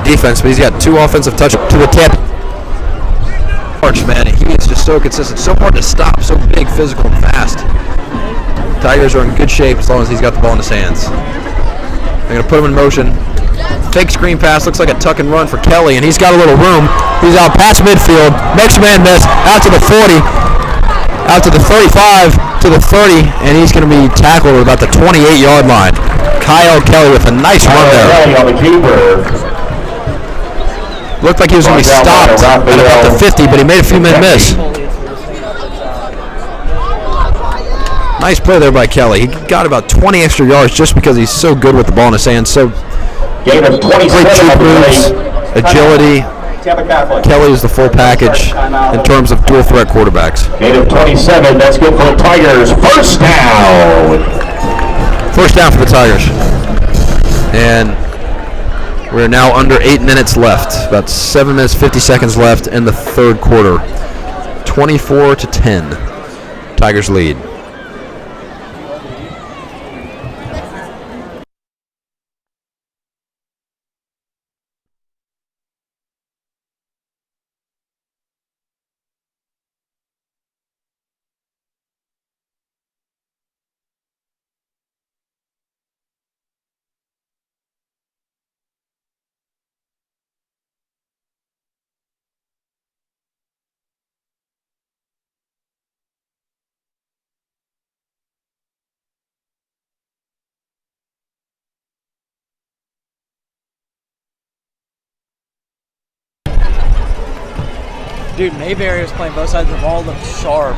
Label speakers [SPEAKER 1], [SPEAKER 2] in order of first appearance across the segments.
[SPEAKER 1] defense, but he's got 2 offensive touches to the tip. March, man, he is just so consistent, so hard to stop, so big, physical, and fast. Tigers are in good shape as long as he's got the ball in his hands. They're going to put him in motion. Fake screen pass, looks like a tuck and run for Kelly, and he's got a little room. He's out past midfield, next man miss, out to the 40, out to the 35, to the 30, and he's going to be tackled at about the 28-yard line. Kyle Kelly with a nice run there. Looked like he was going to be stopped at about the 50, but he made a few men miss. Nice play there by Kelly. He got about 20 extra yards just because he's so good with the ball in his hands. So great shoot moves, agility. Kelly is the full package in terms of dual threat quarterbacks.
[SPEAKER 2] Gain of 27. That's good for the Tigers. First down.
[SPEAKER 1] First down for the Tigers. And we're now under 8 minutes left. About 7 minutes, 50 seconds left in the third quarter. 24-10. Tigers lead.
[SPEAKER 3] Dude, Mayberry was playing both sides of the ball, looked sharp.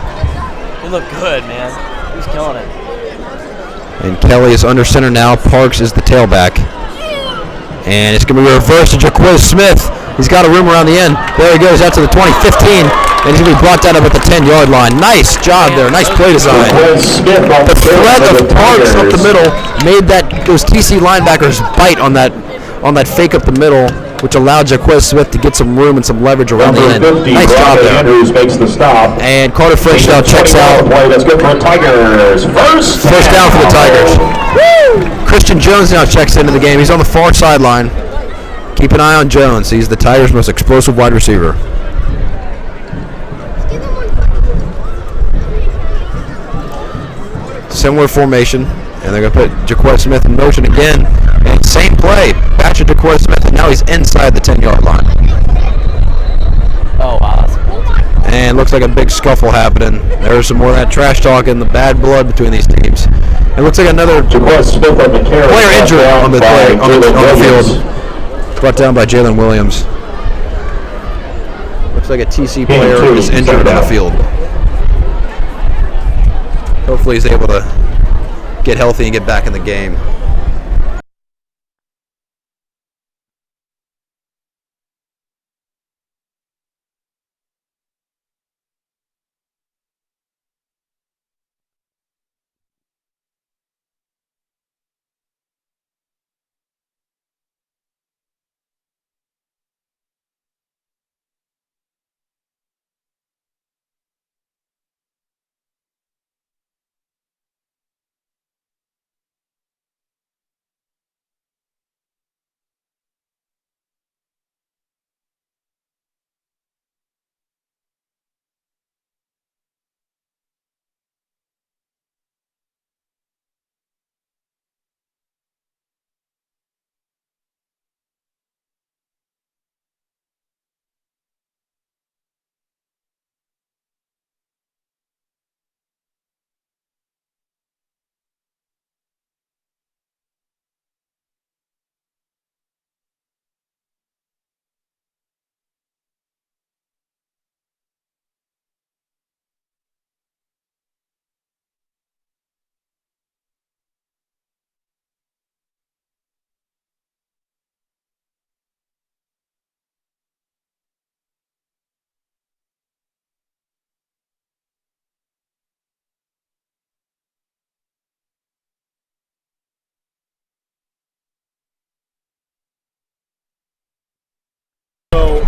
[SPEAKER 3] He looked good, man. He was killing it.
[SPEAKER 1] And Kelly is under center now. Parks is the tailback. And it's going to be reversed to Jaquiz Smith. He's got a room around the end. There he goes out to the 20, 15. And he's going to be brought down up at the 10-yard line. Nice job there. Nice play design. The threat of Parks up the middle made those TC linebackers bite on that fake up the middle, which allowed Jaquiz Smith to get some room and some leverage around the end. Nice job there.
[SPEAKER 2] Andrews makes the stop.
[SPEAKER 1] And Carter French now checks out.
[SPEAKER 2] That's good for the Tigers. First
[SPEAKER 1] down for the Tigers. Woo! Christian Jones now checks into the game. He's on the far sideline. Keep an eye on Jones. He's the Tigers' most explosive wide receiver. Similar formation. And they're going to put Jaquiz Smith in motion again. And same play. Batch of Jaquiz Smith, and now he's inside the 10-yard line.
[SPEAKER 3] Oh, wow.
[SPEAKER 1] And looks like a big scuffle happening. There's some more of that trash talk and the bad blood between these teams. It looks like another player injured on the field. Brought down by Jalen Williams. Looks like a TC player is injured on the field. Hopefully he's able to get healthy and get back in the game.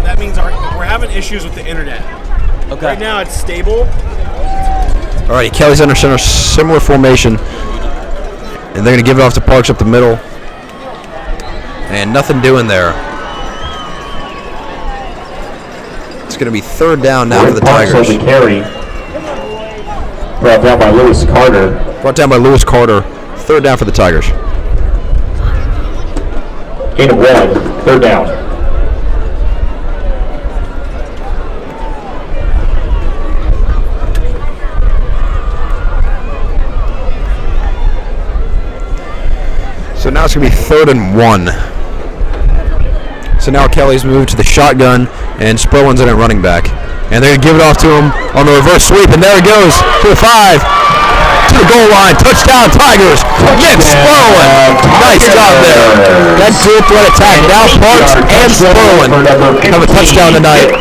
[SPEAKER 4] That means we're having issues with the internet.
[SPEAKER 3] Okay.
[SPEAKER 4] Right now it's stable.
[SPEAKER 1] All right, Kelly's under center, similar formation. And they're going to give it off to Parks up the middle. And nothing doing there. It's going to be third down now for the
[SPEAKER 2] Parks
[SPEAKER 1] Tigers.
[SPEAKER 2] on the carry. Brought down by Lewis Carter.
[SPEAKER 1] Brought down by Lewis Carter. Third down for the Tigers.
[SPEAKER 2] Gain of 1, third down.
[SPEAKER 1] So now it's going to be 3rd and 1. So now Kelly's moved to the shotgun, and Sperlin's in at running back. And they're going to give it off to him on the reverse sweep, and there it goes to the 5, to the goal line. Touchdown, Tigers. Nick Sperlin. Nice job there. That dual threat attack. Now Parks and Sperlin have a touchdown tonight.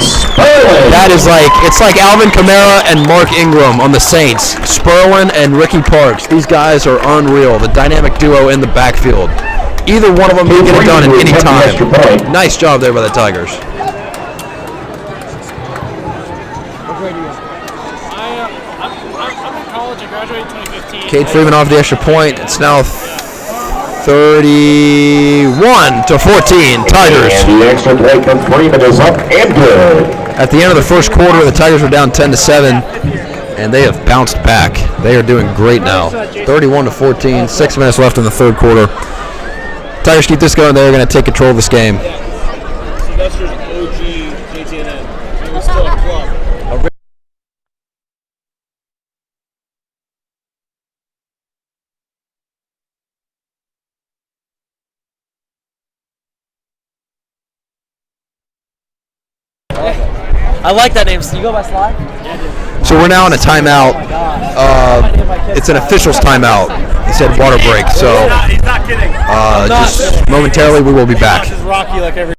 [SPEAKER 1] That is like, it's like Alvin Kamara and Mark Ingram on the Saints. Sperlin and Ricky Parks. These guys are unreal. The dynamic duo in the backfield. Either one of them can get it done at any time. Nice job there by the Tigers.
[SPEAKER 4] I'm in college. I graduated in 2015.
[SPEAKER 1] Cade Freeman off the extra point. It's now 31-14. Tigers.
[SPEAKER 2] And the extra point from Freeman is up and good.
[SPEAKER 1] At the end of the first quarter, the Tigers were down 10-7, and they have bounced back. They are doing great now. 31-14. 6 minutes left in the third quarter. Tigers keep this going. They're going to take control of this game.
[SPEAKER 4] Sylvester's OG JTNN. He was still a club.
[SPEAKER 3] I like that name. You go by Sly?
[SPEAKER 1] So we're now in a timeout. It's an official's timeout. He said water break. So
[SPEAKER 4] He's not kidding.
[SPEAKER 1] just momentarily we will be back.
[SPEAKER 4] This is Rocky like every.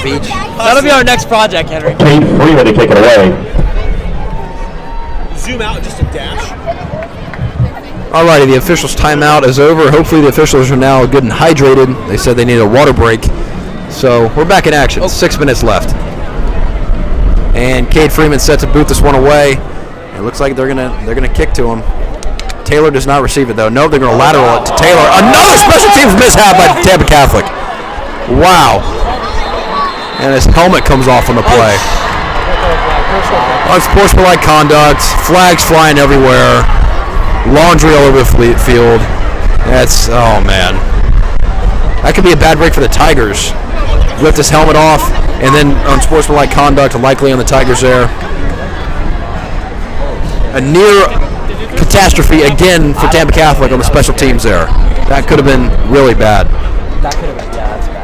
[SPEAKER 3] That'll be our next project, Henry.
[SPEAKER 2] Cade Freeman to kick it away.
[SPEAKER 4] Zoom out just a dash.
[SPEAKER 1] Alrighty, the officials' timeout is over. Hopefully the officials are now good and hydrated. They said they need a water break. So we're back in action. 6 minutes left. And Cade Freeman set to boot this one away. It looks like they're gonna kick to him. Taylor does not receive it though. No, they're gonna lateral it to Taylor. Another special teams mishap by Tampa Catholic. Wow. And his helmet comes off on the play. Unsportsmanlike conduct, flags flying everywhere, laundry all over the field. That's, oh man. That could be a bad break for the Tigers. Lift his helmet off, and then unsportsmanlike conduct likely on the Tigers there. A near catastrophe again for Tampa Catholic on the special teams there. That could have been really bad.
[SPEAKER 3] That could have been, yeah, that's bad.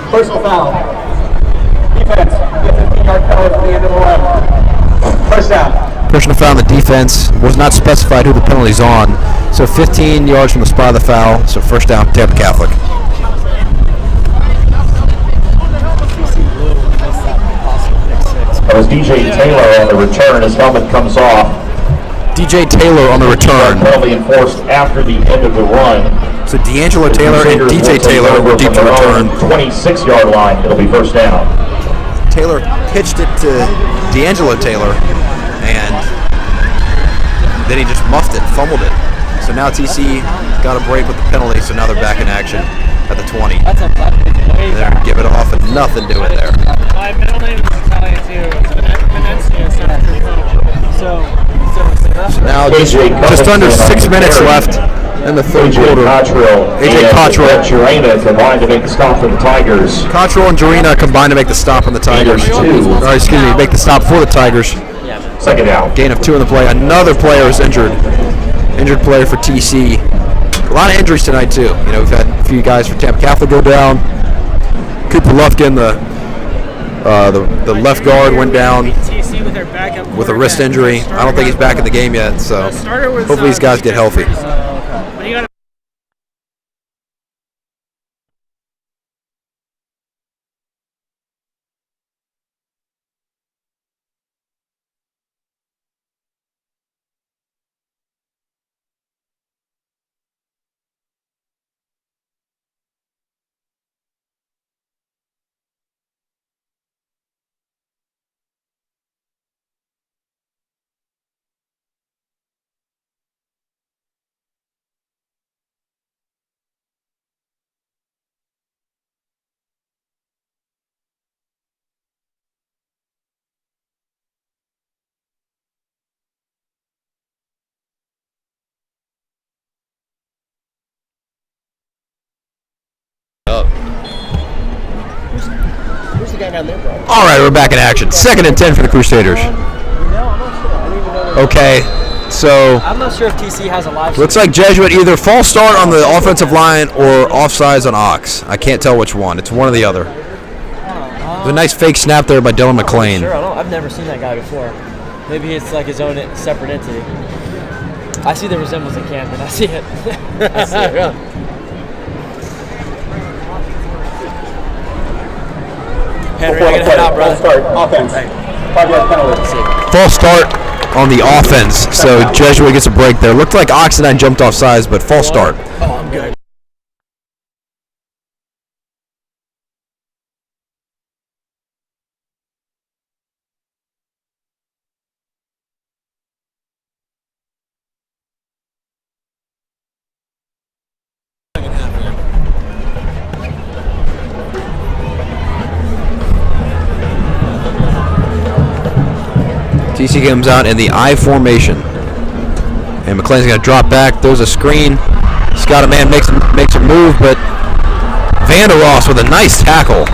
[SPEAKER 2] Personal foul. Defense. Get 15-yard penalty at the end of the line. First down.
[SPEAKER 1] Personal foul on the defense. Was not specified who the penalty's on. So 15 yards from the spot of the foul. So first down, Tampa Catholic.
[SPEAKER 2] That was DJ Taylor on the return. His helmet comes off.
[SPEAKER 1] DJ Taylor on the return.
[SPEAKER 2] Penalty enforced after the end of the run.
[SPEAKER 1] So D'Angelo Taylor and DJ Taylor were deep to return.
[SPEAKER 2] 26-yard line. It'll be first down.
[SPEAKER 1] Taylor pitched it to D'Angelo Taylor, and then he just muffed it, fumbled it. So now TC got a break with the penalty, so now they're back in action at the 20.
[SPEAKER 3] That's
[SPEAKER 1] They're going to give it off and nothing doing there.
[SPEAKER 4] My middle name is Italian too. Venezia, so
[SPEAKER 1] Now just under 6 minutes left in the third quarter. AJ Cottrell.
[SPEAKER 2] Jarena combined to make the stop for the Tigers.
[SPEAKER 1] Cottrell and Jarena combined to make the stop on the Tigers. Or excuse me, make the stop for the Tigers.
[SPEAKER 2] Second down.
[SPEAKER 1] Gain of 2 in the play. Another player is injured. injured player for TC. A lot of injuries tonight too. You know, we've had a few guys for Tampa Catholic go down. Cooper Lufkin, the left guard, went down
[SPEAKER 4] TC with their backup
[SPEAKER 1] with a wrist injury. I don't think he's back in the game yet, so hopefully these guys get healthy.
[SPEAKER 4] But you gotta
[SPEAKER 3] Who's the guy down there, bro?
[SPEAKER 1] All right, we're back in action. 2nd and 10 for the Crusaders.
[SPEAKER 3] No, I'm not sure. I don't even know.
[SPEAKER 1] Okay, so
[SPEAKER 3] I'm not sure if TC has a live.
[SPEAKER 1] looks like Jesuit either false start on the offensive line or offsides on Ox. I can't tell which one. It's one or the other. There's a nice fake snap there by Dylan McLean.
[SPEAKER 3] Sure, I've never seen that guy before. Maybe it's like his own separate entity. I see the resemblance in Camden. I see it. I see it. Henry, I gotta head out, brother.
[SPEAKER 2] Start, offense. 5-yard penalty.
[SPEAKER 1] False start on the offense, so Jesuit gets a break there. Looked like Oxidine jumped off sides, but false start.
[SPEAKER 3] Oh, I'm good.
[SPEAKER 1] TC comes out in the I formation. And McLean's going to drop back. Throws a screen. Scott a man makes a move, but Vandeross with a nice tackle.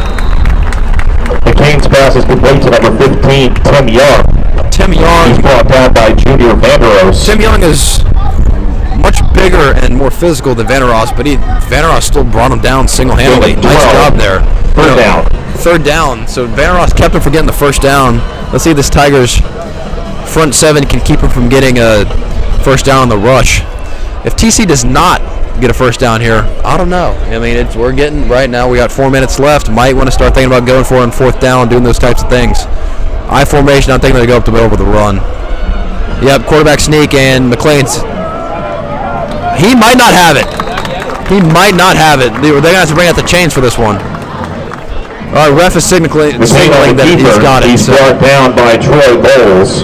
[SPEAKER 5] McCain's pass is complete to number 15, Tim Young.
[SPEAKER 1] Tim Young.
[SPEAKER 5] He's brought down by Junior Vandeross.
[SPEAKER 1] Tim Young is much bigger and more physical than Vandeross, but Vandeross still brought him down single-handedly. Nice job there.
[SPEAKER 5] Third down.
[SPEAKER 1] Third down. So Vandeross kept him from getting the first down. Let's see if this Tigers front seven can keep him from getting a first down on the rush. If TC does not get a first down here, I don't know. I mean, we're getting right now. We got 4 minutes left. Might want to start thinking about going for it on fourth down, doing those types of things. I formation. I'm thinking they go up the middle with a run. Yep, quarterback sneak and McLean's. He might not have it. He might not have it. They're going to have to bring out the chains for this one. All right, ref is signaling that he's got it.
[SPEAKER 5] He's brought down by Troy Bowles.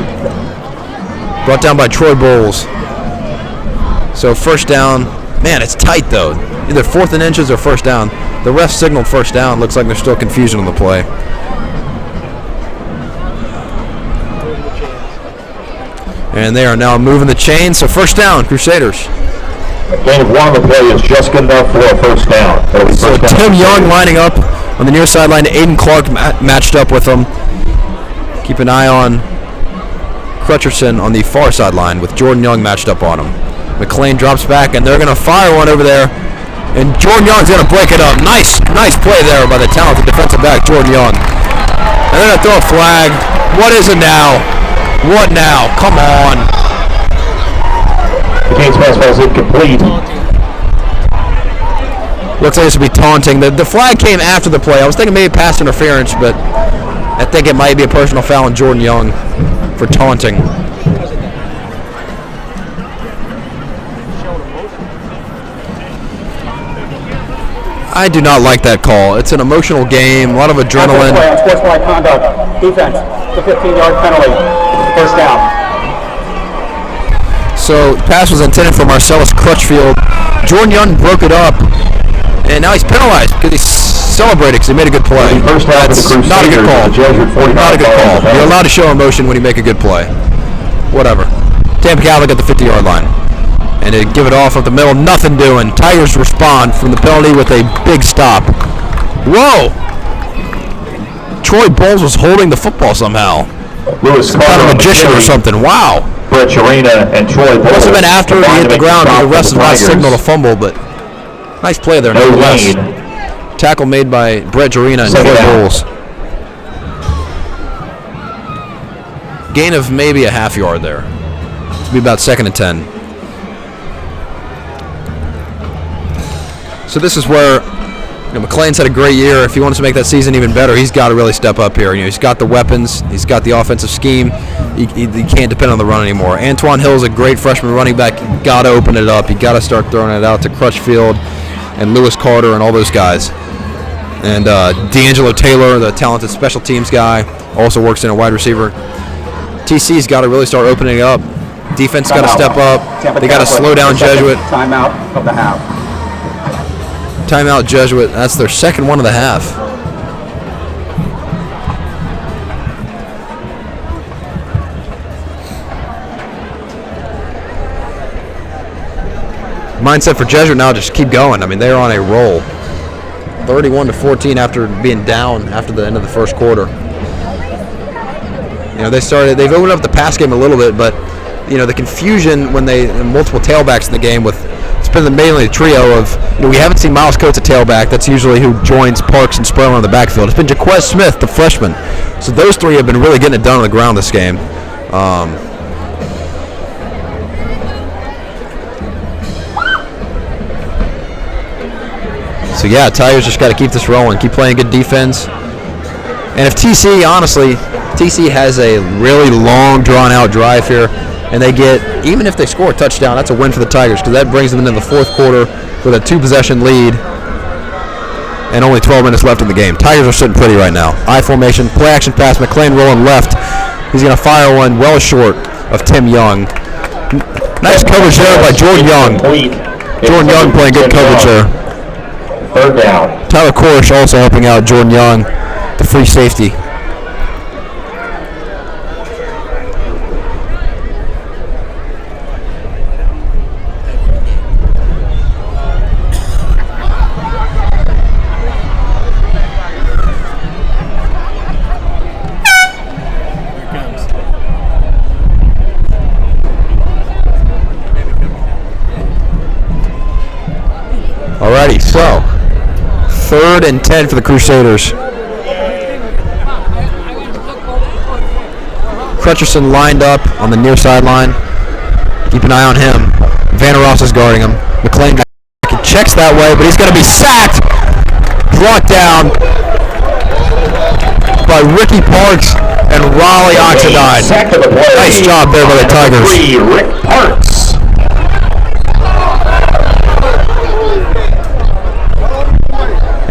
[SPEAKER 1] Brought down by Troy Bowles. So first down. Man, it's tight though. Either 4th and inches or first down. The ref signaled first down. Looks like there's still confusion on the play. And they are now moving the chain. So first down, Crusaders.
[SPEAKER 5] Gain of 1 on the play is just good enough for a first down.
[SPEAKER 1] So Tim Young lining up on the near sideline. Aiden Clark matched up with him. Keep an eye on Crutcherson on the far sideline with Jordan Young matched up on him. McLean drops back, and they're going to fire one over there. And Jordan Young's going to break it up. Nice play there by the talented defensive back, Jordan Young. And they're going to throw a flag. What is it now? What now? Come on.
[SPEAKER 5] The Canes pass was incomplete.
[SPEAKER 1] Looks like this would be taunting. The flag came after the play. I was thinking maybe pass interference, but I think it might be a personal foul on Jordan Young for taunting. I do not like that call. It's an emotional game, a lot of adrenaline.
[SPEAKER 2] Unsportsmanlike conduct. Defense. The 15-yard penalty. First down.
[SPEAKER 1] So the pass was intended for Marcellus Crutchfield. Jordan Young broke it up, and now he's penalized because he's celebrated because he made a good play.
[SPEAKER 5] First down for the Crusaders.
[SPEAKER 1] Not a good call. Not a good call. You're allowed to show emotion when you make a good play. Whatever. Tampa Catholic at the 50-yard line. And they give it off up the middle. Nothing doing. Tigers respond from the penalty with a big stop. Whoa! Troy Bowles was holding the football somehow.
[SPEAKER 5] Lewis
[SPEAKER 1] Some kind of magician or something. Wow.
[SPEAKER 5] Brett Arena and Troy Bowles.
[SPEAKER 1] Must have been after he hit the ground. The rest of my signal to fumble, but nice play there.
[SPEAKER 5] No
[SPEAKER 1] Nonetheless.
[SPEAKER 5] lead.
[SPEAKER 1] Tackle made by Brett Arena and
[SPEAKER 5] Second
[SPEAKER 1] Troy
[SPEAKER 5] down.
[SPEAKER 1] Bowles. Gain of maybe a half yard there. It'll be about 2nd and 10. So this is where McLean's had a great year. If he wants to make that season even better, he's got to really step up here. He's got the weapons. He's got the offensive scheme. He can't depend on the run anymore. Antoine Hill's a great freshman running back. You got to open it up. You got to start throwing it out to Crutchfield and Lewis Carter and all those guys. And D'Angelo Taylor, the talented special teams guy, also works in a wide receiver. TC's got to really start opening it up. Defense got to step up. They got to slow down Jesuit.
[SPEAKER 2] Timeout of the half.
[SPEAKER 1] Timeout Jesuit. That's their second one of the half. Mindset for Jesuit now, just keep going. I mean, they're on a roll. 31-14 after being down after the end of the first quarter. They've opened up the pass game a little bit, but the confusion when multiple tailbacks in the game it's been mainly a trio of, we haven't seen Miles Coates at tailback. That's usually who joins Parks and Sperling on the backfield. It's been Jaquez Smith, the freshman. So those three have been really getting it done on the ground this game. So yeah, Tigers just got to keep this rolling, keep playing good defense. And if TC has a really long, drawn-out drive here, and they get, even if they score a touchdown, that's a win for the Tigers, because that brings them into the fourth quarter with a 2-possession lead and only 12 minutes left in the game. Tigers are sitting pretty right now. I formation, play action pass, McLean rolling left. He's going to fire one well short of Tim Young. Nice coverage there by Jordan Young. Jordan Young playing good coverage there.
[SPEAKER 5] Third down.
[SPEAKER 1] Tyler Korish also helping out Jordan Young, the free safety. Alrighty, so 3rd and 10 for the Crusaders. Crutcherson lined up on the near sideline. Keep an eye on him. Vanna Ross is guarding him. McLean checks that way, but he's going to be sacked. Brought down by Ricky Parks and Raleigh Oxendine. Nice job there by the Tigers.
[SPEAKER 5] Rick Parks.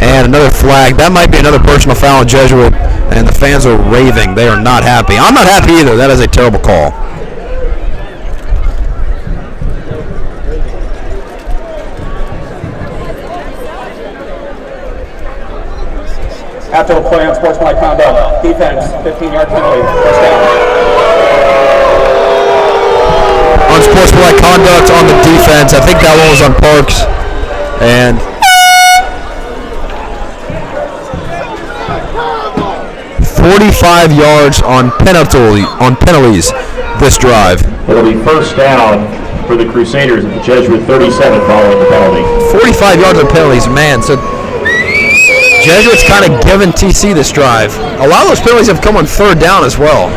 [SPEAKER 1] And another flag. That might be another personal foul on Jesuit, and the fans are raving. They are not happy. I'm not happy either. That is a terrible call.
[SPEAKER 2] After the play on sportsmanlike conduct, defense, 15-yard penalty, first down.
[SPEAKER 1] Unsportsmanlike conduct on the defense. I think that one was on Parks. And 45 yards on penalties this drive.
[SPEAKER 5] It'll be first down for the Crusaders at the Jesuit 37 following the penalty.
[SPEAKER 1] 45 yards on penalties, man. So Jesuit's kind of given TC this drive. A lot of those penalties have come on 3rd down as well.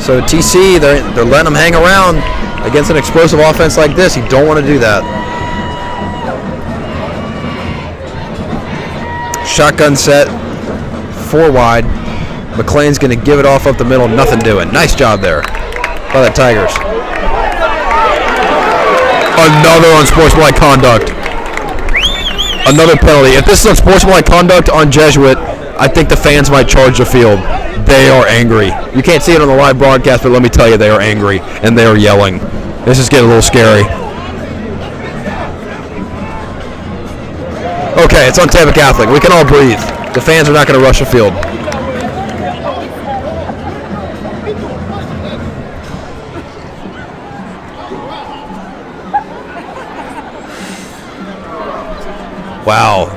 [SPEAKER 1] So TC, they're letting them hang around against an explosive offense like this. You don't want to do that. Shotgun set. 4 wide. McLean's going to give it off up the middle. Nothing doing. Nice job there by the Tigers. Another unsportsmanlike conduct. Another penalty. If this is unsportsmanlike conduct on Jesuit, I think the fans might charge the field. They are angry. You can't see it on the live broadcast, but let me tell you, they are angry, and they are yelling. This is getting a little scary. Okay, it's on Tampa Catholic. We can all breathe. The fans are not going to rush the field. Wow.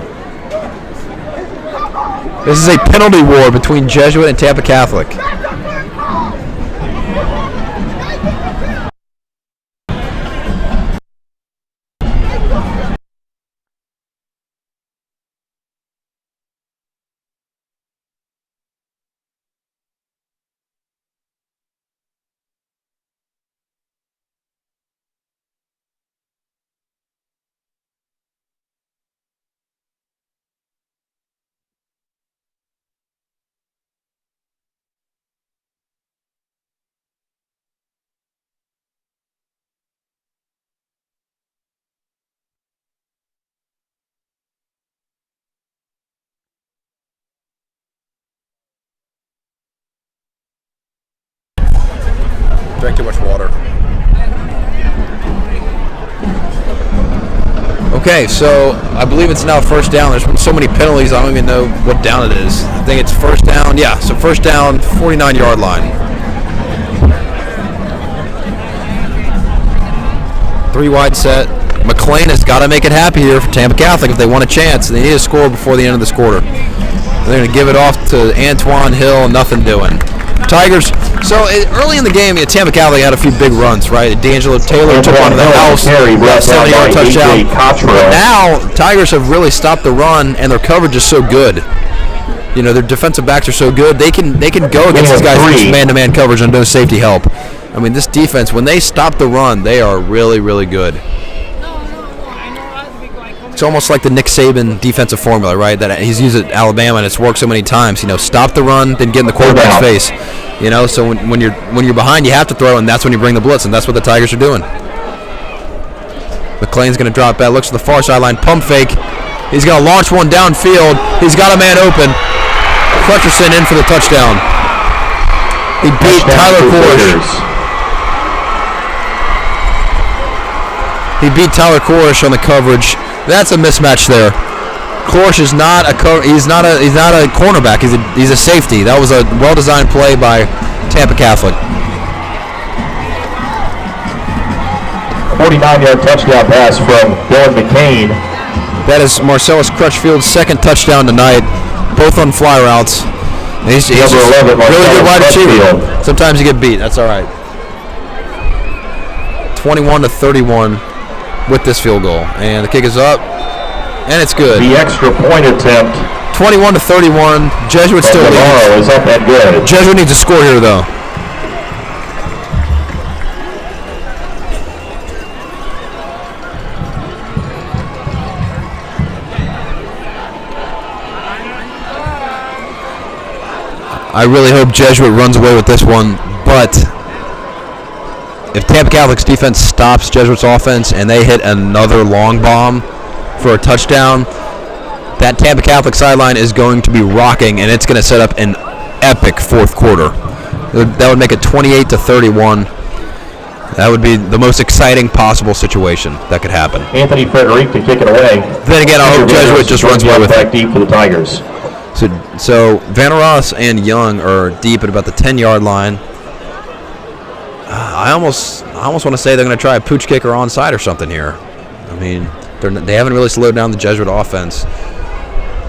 [SPEAKER 1] This is a penalty war between Jesuit and Tampa Catholic. Drank too much water. Okay, so I believe it's now first down. There's been so many penalties, I don't even know what down it is. I think it's first down. Yeah, so first down, 49-yard line. 3 wide set. McLean has got to make it happy here for Tampa Catholic if they want a chance. They need to score before the end of this quarter. They're going to give it off to Antoine Hill, nothing doing. Tigers, so early in the game, Tampa Catholic had a few big runs, right? D'Angelo Taylor took one to the house, got a 70-yard touchdown. But now, Tigers have really stopped the run, and their coverage is so good. You know, their defensive backs are so good, they can go against these guys with man-to-man coverage and no safety help. I mean, this defense, when they stop the run, they are really, really good. It's almost like the Nick Saban defensive formula, right? That he's used at Alabama and it's worked so many times. You know, stop the run, then get in the quarterback's face. You know, so when you're behind, you have to throw, and that's when you bring the blitz, and that's what the Tigers are doing. McLean's going to drop back, looks to the far sideline, pump fake. He's going to launch one downfield. He's got a man open. Crutcherson in for the touchdown. He beat Tyler Korish. He beat Tyler Korish on the coverage. That's a mismatch there. Korish is not a cornerback. He's a safety. That was a well-designed play by Tampa Catholic.
[SPEAKER 5] 49-yard touchdown pass from Dylan McCain.
[SPEAKER 1] That is Marcellus Crutchfield's second touchdown tonight, both on fly routes. He's a really good wide receiver. Sometimes you get beat. That's all right. 21-31 with this field goal, and the kick is up, and it's good.
[SPEAKER 5] The extra point attempt.
[SPEAKER 1] 21-31. Jesuit still leads.
[SPEAKER 5] Is up and good.
[SPEAKER 1] Jesuit needs to score here, though. I really hope Jesuit runs away with this one, but if Tampa Catholic's defense stops Jesuit's offense and they hit another long bomb for a touchdown, that Tampa Catholic sideline is going to be rocking, and it's going to set up an epic fourth quarter. That would make it 28-31. That would be the most exciting possible situation that could happen.
[SPEAKER 5] Anthony Frederic to kick it away.
[SPEAKER 1] Then again, I hope Jesuit just runs away with it.
[SPEAKER 5] Back deep for the Tigers.
[SPEAKER 1] So Vanneross and Young are deep at about the 10-yard line. I almost want to say they're going to try a pooch kick or onside or something here. I mean, they haven't really slowed down the Jesuit offense.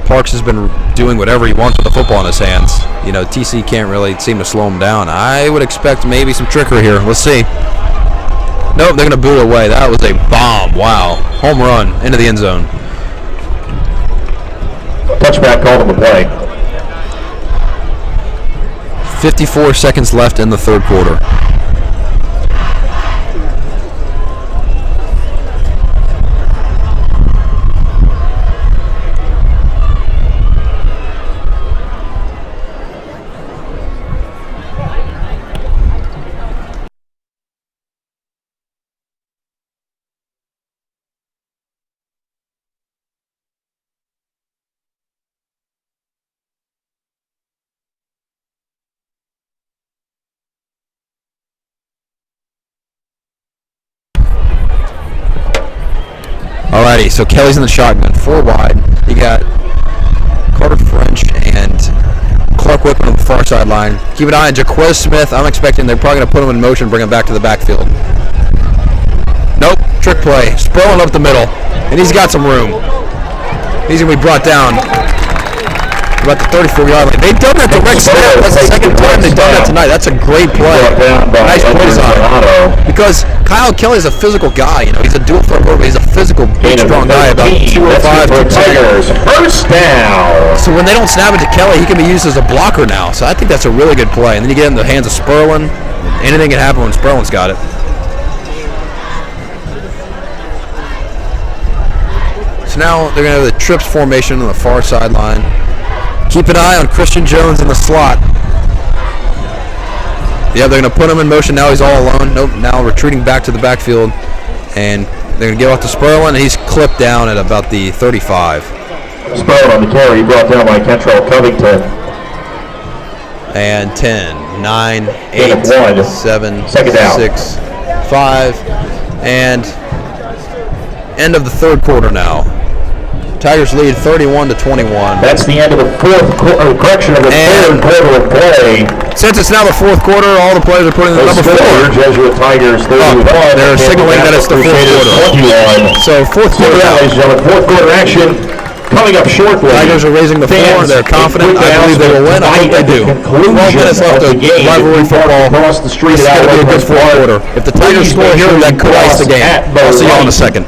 [SPEAKER 1] Parks has been doing whatever he wants with the football in his hands. You know, TC can't really seem to slow him down. I would expect maybe some trickery here. Let's see. Nope, they're going to boot it away. That was a bomb. Wow. Home run into the end zone.
[SPEAKER 5] Touchback called on the play.
[SPEAKER 1] 54 seconds left in the third quarter. Alrighty, so Kelly's in the shotgun, 4 wide. You got Carter French and Clark Whitman on the far sideline. Keep an eye on Jaquez Smith. I'm expecting they're probably going to put him in motion and bring him back to the backfield. Nope, trick play. Sperling up the middle, and he's got some room. He's going to be brought down about the 34-yard line. They've done that to Rick Snap. That's the second time they've done that tonight. That's a great play. Nice plays on it. Because Kyle Kelly is a physical guy. You know, he's a dual threat over. He's a physical, big, strong guy, about 205, 210.
[SPEAKER 5] First down.
[SPEAKER 1] So when they don't snap it to Kelly, he can be used as a blocker now. So I think that's a really good play. And then you get in the hands of Sperlin. Anything can happen when Sperlin's got it. So now they're going to have the trips formation on the far sideline. Keep an eye on Christian Jones in the slot. Yeah, they're going to put him in motion. Now he's all alone. Nope, now retreating back to the backfield. And they're going to get off to Sperlin, and he's clipped down at about the 35.
[SPEAKER 5] Sperlin on the carry, brought down by Kentrell Covington.
[SPEAKER 1] And 10. 9,
[SPEAKER 5] Gain
[SPEAKER 1] 8,
[SPEAKER 5] of 1.
[SPEAKER 1] 7,
[SPEAKER 5] Second down.
[SPEAKER 1] 6, 5, and end of the third quarter now. Tigers lead 31-21.
[SPEAKER 5] That's the end of the third quarter of play.
[SPEAKER 1] Since it's now the fourth quarter, all the players are putting in the number 4.
[SPEAKER 5] Jesuit Tigers 31.
[SPEAKER 1] They're signaling that it's the fourth quarter.
[SPEAKER 5] 21.
[SPEAKER 1] So fourth quarter now.
[SPEAKER 5] Ladies and gentlemen, fourth quarter action coming up shortly.
[SPEAKER 1] Tigers are raising the 4. They're confident. I believe they will win. I hope they do. 12 minutes left of rivalry football.
[SPEAKER 5] Across the street
[SPEAKER 1] This is going to be a good fourth quarter. If the Tigers score here, that could ice the game. I'll see you all in a second.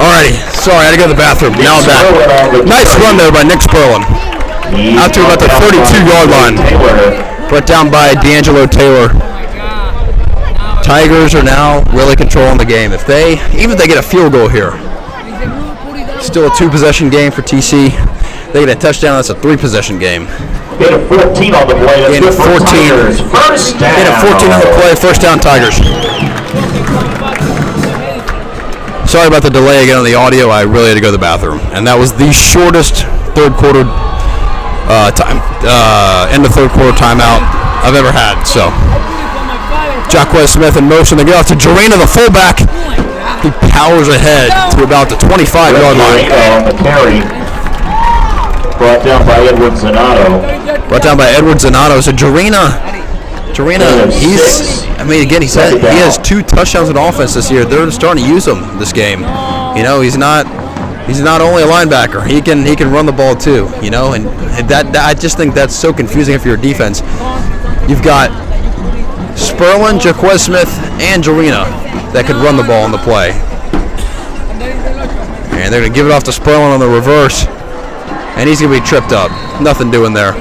[SPEAKER 1] Alrighty, sorry, I had to go to the bathroom. Now I'm back. Nice run there by Nick Sperlin. Out to about the 32-yard line. Brought down by D'Angelo Taylor. Tigers are now really controlling the game. Even if they get a field goal here, still a 2-possession game for TC. They get a touchdown, that's a 3-possession game.
[SPEAKER 5] Gain of 14 on the play.
[SPEAKER 1] Gain of 14.
[SPEAKER 5] First down.
[SPEAKER 1] Gain of 14 on the play. First down, Tigers. Sorry about the delay again on the audio. I really had to go to the bathroom. And that was the shortest third quarter end of third quarter timeout I've ever had. So Jacquez Smith in motion. They get off to Jarena, the fullback. He powers ahead to about the 25-yard line.
[SPEAKER 5] On the carry. Brought down by Edward Zanato.
[SPEAKER 1] So Jarena, he has 2 touchdowns in offense this year. They're starting to use him this game. You know, he's not only a linebacker. He can run the ball too. You know, and that I just think that's so confusing if you're a defense. You've got Spurlin, Jaquez Smith, and Jarena that could run the ball on the play. And they're going to give it off to Spurlin on the reverse. And he's going to be tripped up. Nothing doing there.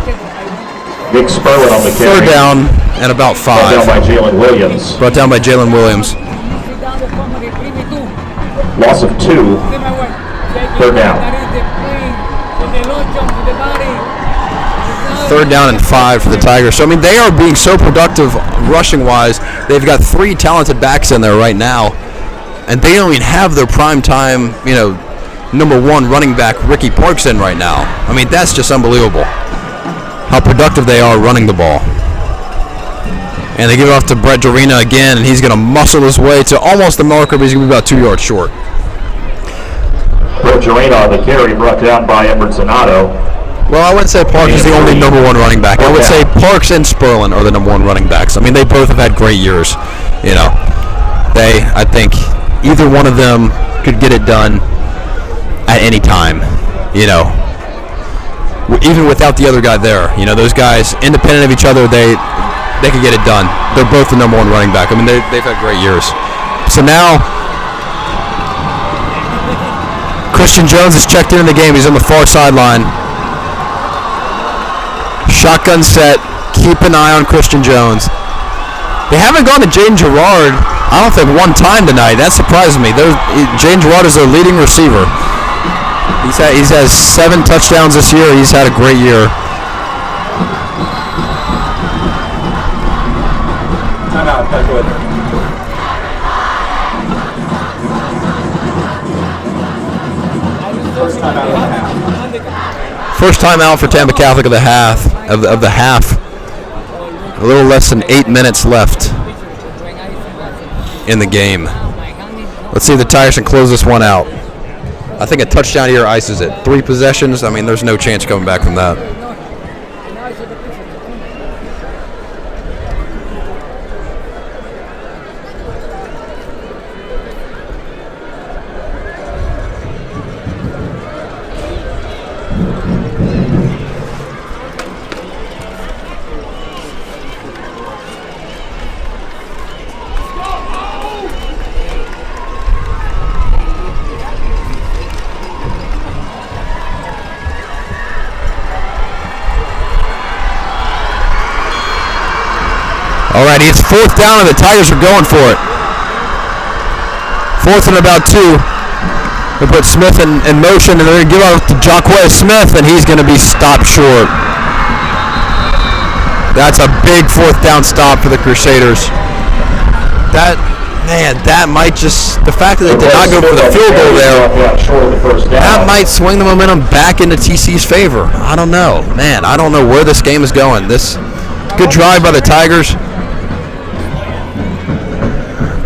[SPEAKER 5] Nick Spurlin on the carry.
[SPEAKER 1] 3rd down and about 5.
[SPEAKER 5] Brought down by Jalen Williams. Loss of 2. 3rd down.
[SPEAKER 1] 3rd down and 5 for the Tigers. So, I mean, they are being so productive rushing-wise. They've got 3 talented backs in there right now. And they don't even have their prime time, you know, number 1 running back, Ricky Parks, in right now. I mean, that's just unbelievable how productive they are running the ball. And they give it off to Brett Jarena again, and he's going to muscle his way to almost the marker, but he's going to be about 2 yards short.
[SPEAKER 5] Brett Jarena on the carry, brought down by Edward Zanato.
[SPEAKER 1] Well, I wouldn't say Parks is the only number 1 running back. I would say Parks and Spurlin are the number 1 running backs. I mean, they both have had great years. You know, I think either one of them could get it done at any time. You know, even without the other guy there. You know, those guys, independent of each other, they could get it done. They're both the number 1 running back. I mean, they've had great years. So now, Christian Jones is checked in the game. He's on the far sideline. Shotgun set. Keep an eye on Christian Jones. They haven't gone to Jaden Gerard, I don't think, 1 time tonight. That surprised me. Jaden Gerard is their leading receiver. He's had 7 touchdowns this year. He's had a great year.
[SPEAKER 2] Timeout, Jesuit. First timeout of the half.
[SPEAKER 1] First time out for Tampa Catholic of the half. A little less than 8 minutes left in the game. Let's see if the Tigers can close this one out. I think a touchdown here ices it. 3 possessions. I mean, there's no chance coming back from that. Alrighty, it's 4th down and the Tigers are going for it. 4th and about 2. They put Smith in motion, and they're going to give out to Jacquez Smith, and he's going to be stopped short. That's a big 4th down stop for the Crusaders. That might just, the fact that they did not go for the field goal there, that might swing the momentum back into TC's favor. I don't know. Man, I don't know where this game is going. This good drive by the Tigers.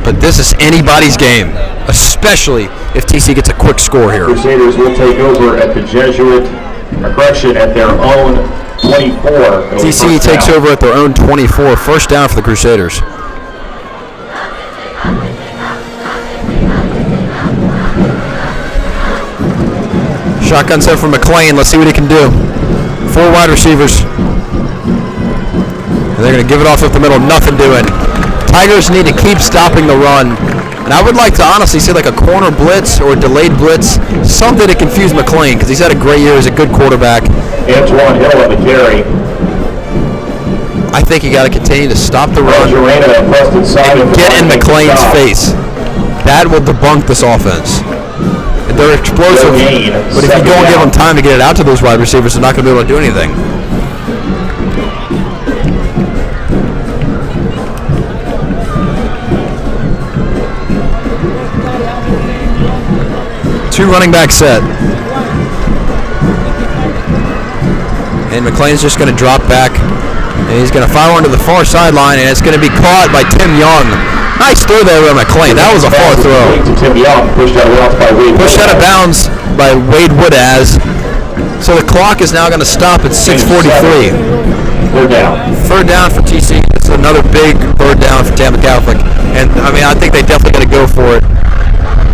[SPEAKER 1] But this is anybody's game, especially if TC gets a quick score here.
[SPEAKER 5] Crusaders will take over at the Jesuit, at their own 24.
[SPEAKER 1] TC takes over at their own 24. First down for the Crusaders. Shotgun set for McLean. Let's see what he can do. 4 wide receivers. And they're going to give it off up the middle. Nothing doing. Tigers need to keep stopping the run. And I would like to honestly see like a corner blitz or a delayed blitz, something to confuse McLean, because he's had a great year. He's a good quarterback.
[SPEAKER 5] Antoine Hill on the carry.
[SPEAKER 1] I think you got to continue to stop the run
[SPEAKER 5] and
[SPEAKER 1] get in McLean's face. That will debunk this offense. They're explosive, but if you don't give them time to get it out to those wide receivers, they're not going to be able to do anything. Two running back set. And McLean's just going to drop back And he's going to fire one to the far sideline, and it's going to be caught by Tim Young. Nice throw there by McLean. That was a far throw.
[SPEAKER 5] Tim Young pushed out of bounds by Wade
[SPEAKER 1] Woodaz. So the clock is now going to stop at 6:43.
[SPEAKER 5] Third down.
[SPEAKER 1] Third down for TC. This is another big third down for Tampa Catholic. And, I mean, I think they definitely got to go for it.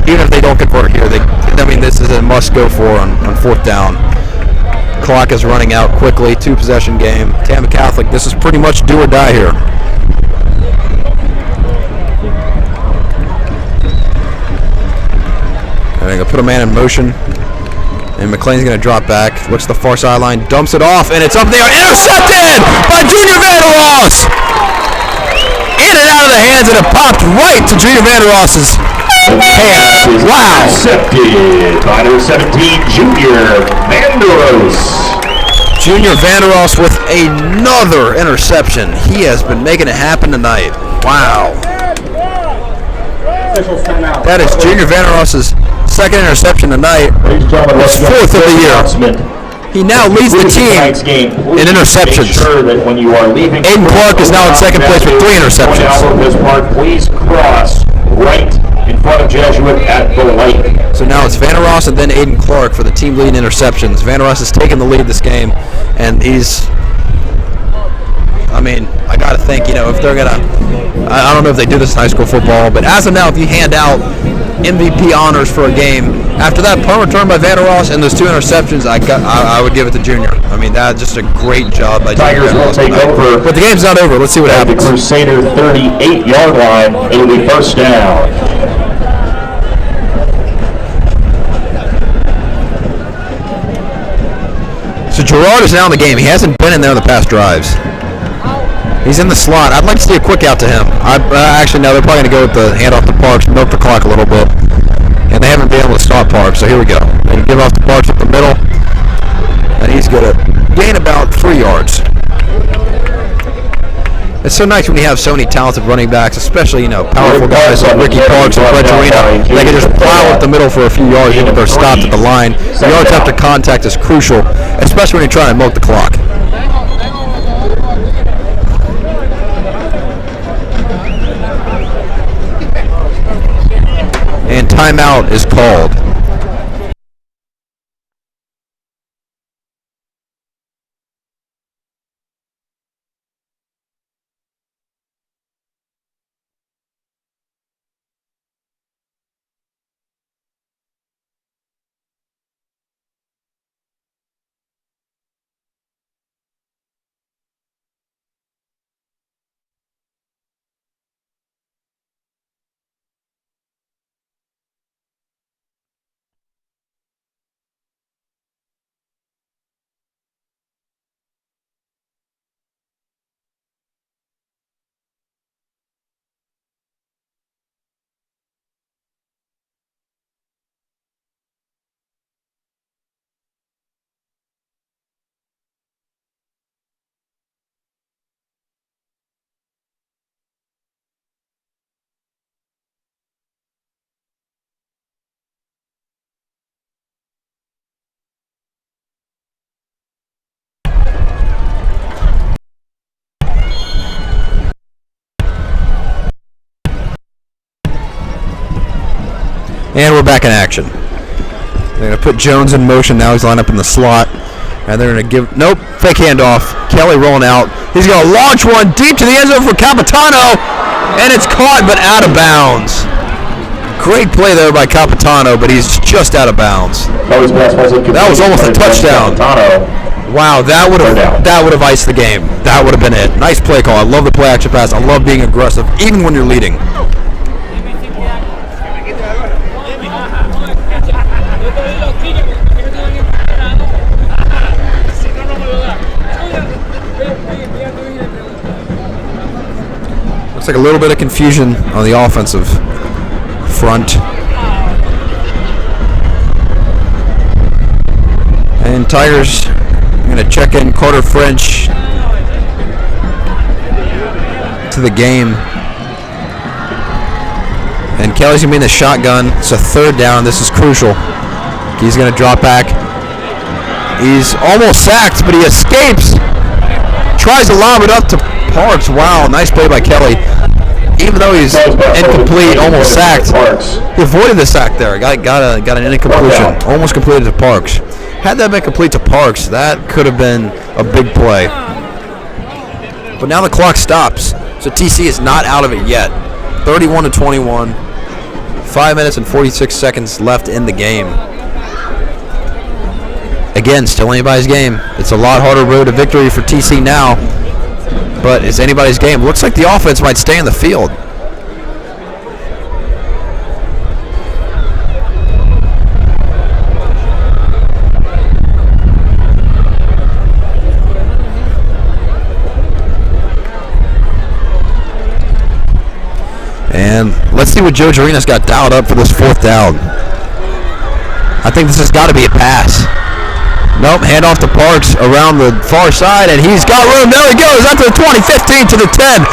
[SPEAKER 1] Even if they don't convert here, this is a must-go for on fourth down. Clock is running out quickly. 2-possession game. Tampa Catholic, this is pretty much do or die here. And they're going to put a man in motion. And McLean's going to drop back. Looks to the far sideline. Dumps it off. And it's up there. Intercepted by Junior Vandeross. In and out of the hands. And it popped right to Junior Vandeross's hand. Wow.
[SPEAKER 5] Intercepted by number 17, Junior Vandeross.
[SPEAKER 1] Junior Vandeross with another interception. He has been making it happen tonight. Wow. That is Junior Vandeross's second interception tonight. His fourth of the year. He now leads the team in interceptions. Aiden Clark is now in second place with 3 interceptions.
[SPEAKER 5] Please cross right in front of Jesuit at the lake.
[SPEAKER 1] So now it's Vandeross and then Aiden Clark for the team lead in interceptions. Vandeross has taken the lead this game, and he's, I mean, I got to think, if they're going to, I don't know if they do this in high school football, but as of now, if you hand out MVP honors for a game, after that punt return by Vandeross and those 2 interceptions, I would give it to Junior. I mean, that's just a great job by Junior.
[SPEAKER 5] Tigers will take over.
[SPEAKER 1] But the game's not over. Let's see what happens.
[SPEAKER 5] The Crusader 38-yard line. It'll be first down.
[SPEAKER 1] So Gerard is now in the game. He hasn't been in there the past drives. He's in the slot. I'd like to see a quick out to him. Actually, no, they're probably going to go with the handoff to Parks, milk the clock a little bit. And they haven't been able to stop Parks, so here we go. They give off to Parks at the middle. And he's going to gain about 3 yards. It's so nice when you have so many talented running backs, especially, powerful guys like Ricky Parks and Fred Arena. They can just plow up the middle for a few yards even if they're stopped at the line. The yards after contact is crucial, especially when you're trying to milk the clock. And timeout is called. And we're back in action. They're going to put Jones in motion. Now he's lined up in the slot. And they're going to give, nope, fake handoff. Kelly rolling out. He's going to launch one deep to the end zone for Capitano. And it's caught but out of bounds. Great play there by Capitano, but he's just out of bounds. That was almost a touchdown. Wow, that would have iced the game. That would have been it. Nice play call. I love the play action pass. I love being aggressive, even when you're leading. Looks like a little bit of confusion on the offensive front. And Tigers are going to check in Carter French to the game. And Kelly's going to be in the shotgun. It's a third down. This is crucial. He's going to drop back. He's almost sacked, but he escapes. tries to lob it up to Parks. Wow, nice play by Kelly. Even though he's incomplete, almost sacked, he avoided the sack there. Got an incompletion. Almost completed to Parks. Had that been complete to Parks, that could have been a big play. But now the clock stops, so TC is not out of it yet. 31-21. 5 minutes and 46 seconds left in the game. Again, still anybody's game. It's a lot harder road to victory for TC now, but it's anybody's game. Looks like the offense might stay in the field. And let's see what Joe Jarinas got dialed up for this 4th down. I think this has got to be a pass. Nope, hand off to Parks around the far side, and he's got room. There he goes, up to the 20, 15 to the 10.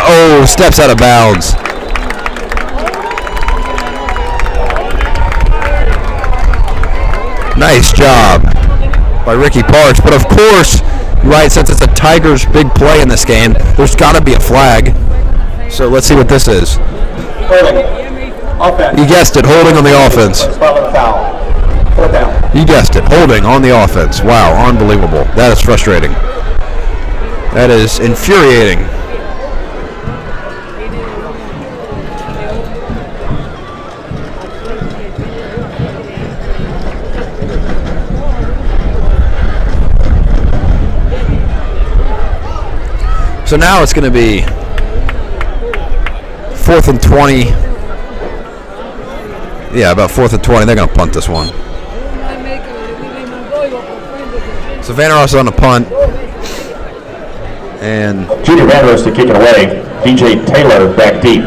[SPEAKER 1] Oh, steps out of bounds. Nice job by Ricky Parks. But of course, right, since it's a Tigers big play in this game, there's got to be a flag. So let's see what this is. You guessed it, holding on the offense. You guessed it, holding on the offense. Wow, unbelievable. That is frustrating. That is infuriating. So now it's going to be 4th and 20. Yeah, about 4th and 20. They're going to punt this one. So Vanderos on the punt. And
[SPEAKER 5] Junior Vanderos to kick it away. DJ Taylor back deep.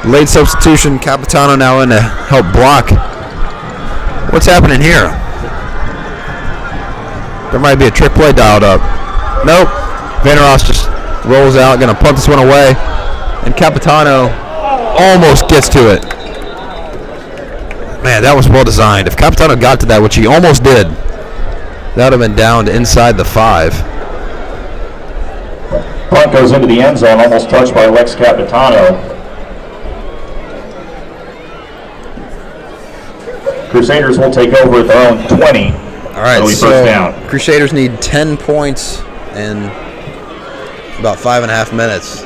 [SPEAKER 1] late substitution. Capitano now in to help block. What's happening here? There might be a trick play dialed up. Nope. Vanderos just rolls out, going to punt this one away. And Capitano almost gets to it. Man, that was well designed. If Capitano got to that, which he almost did, that would have been down to inside the 5.
[SPEAKER 5] Punt goes into the end zone, almost touched by Lex Capitano. Crusaders will take over at their own 20.
[SPEAKER 1] All right, so first down. Crusaders need 10 points in about 5.5 minutes.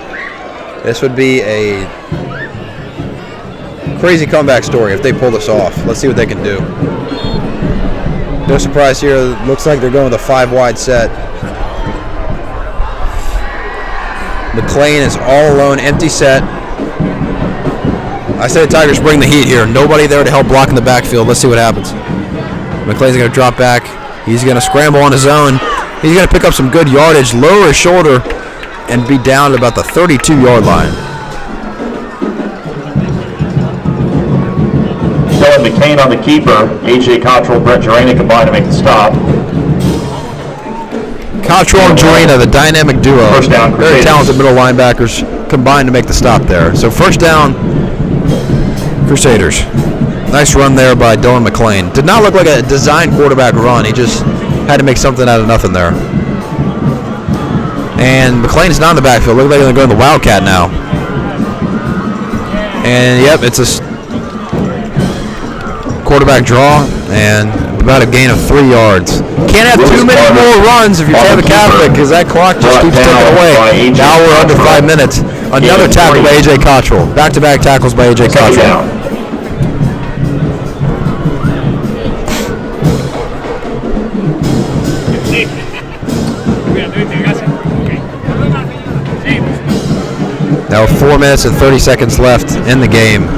[SPEAKER 1] This would be a crazy comeback story if they pull this off. Let's see what they can do. No surprise here. Looks like they're going with a 5-wide set. McLean is all alone, empty set. I say the Tigers bring the heat here. Nobody there to help block in the backfield. Let's see what happens. McLean's going to drop back. He's going to scramble on his own. He's going to pick up some good yardage, lower his shoulder, and be down at about the 32-yard line.
[SPEAKER 5] Dylan McCain on the keeper. A.J. Cottrell, Brett Jarena combined to make the stop.
[SPEAKER 1] Cottrell and Jarena, the dynamic duo.
[SPEAKER 5] First down,
[SPEAKER 1] very talented middle linebackers combined to make the stop there. So first down, Crusaders. Nice run there by Dylan McClain. Did not look like a designed quarterback run. He just had to make something out of nothing there. And McClain's not in the backfield. Looks like they're going to go in the Wildcat now. And yep, it's a quarterback draw and about a gain of 3 yards. Can't have too many more runs if you're Tampa Catholic because that clock just keeps ticking away. Now we're under 5 minutes. Another tackle by A.J. Cottrell. Back-to-back tackles by A.J. Cottrell. Now 4 minutes and 30 seconds left in the game.